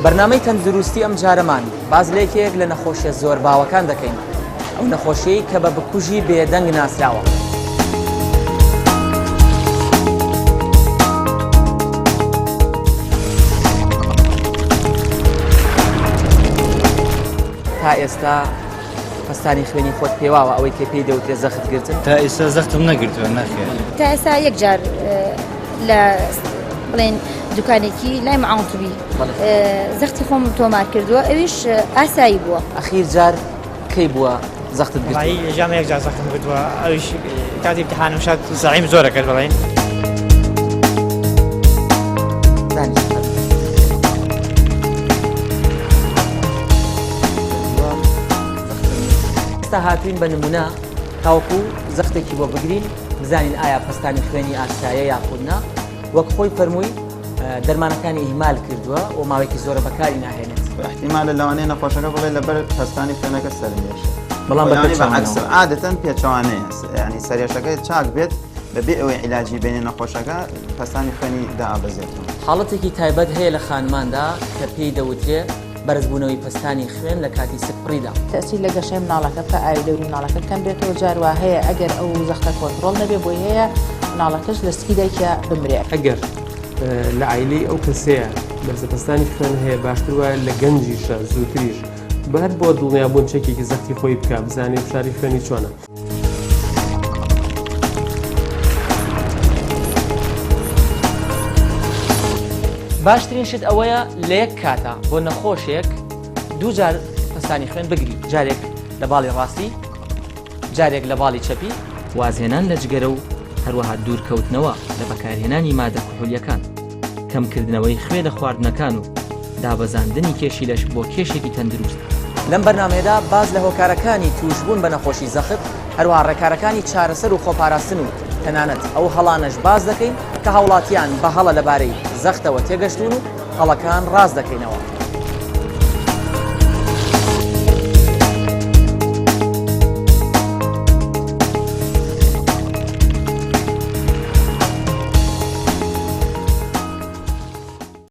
بەرنامەی تەندروستی ئەم جارەمان باز لە یەکێک لە نەخۆشیە زۆر باوەکان دەکەین، ئەو نەخۆشیەی کە بە بکوژی بێدەنگ ناسراوە. تا ئێستا پەستانی خوێنی خۆت پێواوە ئەوەی کە پێی دەوترێت زەخت گرتن؟ تا ئێستا زەختم نەگرتووە نەخێر. تا ئێستا یەک جار لە بڵێن دوکانێکی لای مەعاونتوبی زەختی خۆم تۆمار کردووە، ئەویش ئاسایی بووە. ئەخیر جار کەی بووە زەختت گرتووە؟ ژامە یەک جار زەختم گرتووە، ئەویش کاتی امتحانم شاد زەعیم زۆرە کرد بڵێن. ئێستا هاتوین بە نمونە تاوەکو زەختێکی بۆ بگرین بزانین ئایا پەستانی خوێنی ئاساییە یاخودنا. وەک خۆی فەرمووی دەرمانەکانی ئیهمال کردووە و ماوەیەکی زۆرە بەکاری ناهێنێت. احتیمالە لەوانەیە نەخۆشەکە بڵێ لەبەر پەستانی خوێنەکە سەرنجێشە، بەڵام بەعکس عادەتەن پێچەوانەیە، یعنی سەرێشەکەی چاک بێت بەبێ ئەوەی عیلاجی بینی نەخۆشەکە پەستانی خوێنی دابەزێتەوە. حاڵەتێکی تایبەت هەیە لە خانماندا کە پێی دەوترێت بەرزبوونەوەی پەستانی خوێن لە کاتی سپڕیدا. تەسیل لە گەشەی مناڵەکە بکە ئاوی دەوری مناڵەکە کەم بێتەوە. جاروا هەیە ئەگەر ئەو زەختە کۆنتڕۆڵ نەبێ بۆی هەیە مناڵەکەش لە سکی دایکە بمرێ. ئەگەر لە عیلەی ئەو کەسەیە بەرزەپەستانی خوێن هەیە باشتر وایە لە گەنجیشە زووتریش بەر بۆ دڵنیابوون چەکێکی زەختی خۆی بکە بزانێ فشاری خوێنی چۆنە. باشترین شت ئەوەیە لە یەک کاتە بۆ نەخۆشێک دوو جار پەستانی خوێن بگری، جارێک لە باڵی ڕاستی، جارێک لە باڵی چەپی. وازهێنان لە جگەرە و هەروەها دوورکەوتنەوە لە بەکارهێنانی مادە کوحولیەکان، کەمکردنەوەی خوێ لە خواردنەکان و دابەزاندنی کێشی لەش بۆ کێشێکی تەندروست. لەم بەرنامەیەدا باز لە هۆکارەکانی توشبوون بە نەخۆشی زەخت، هەروەها ڕێکارەکانی چارەسەر و خۆپاراستن و تەنانەت ئەو هەڵانەش باز دەکەین کە هاوڵاتیان بە هەڵە لەبارەی زەختەوە تێگەشتون و هەڵەکان ڕاست دەکەینەوە.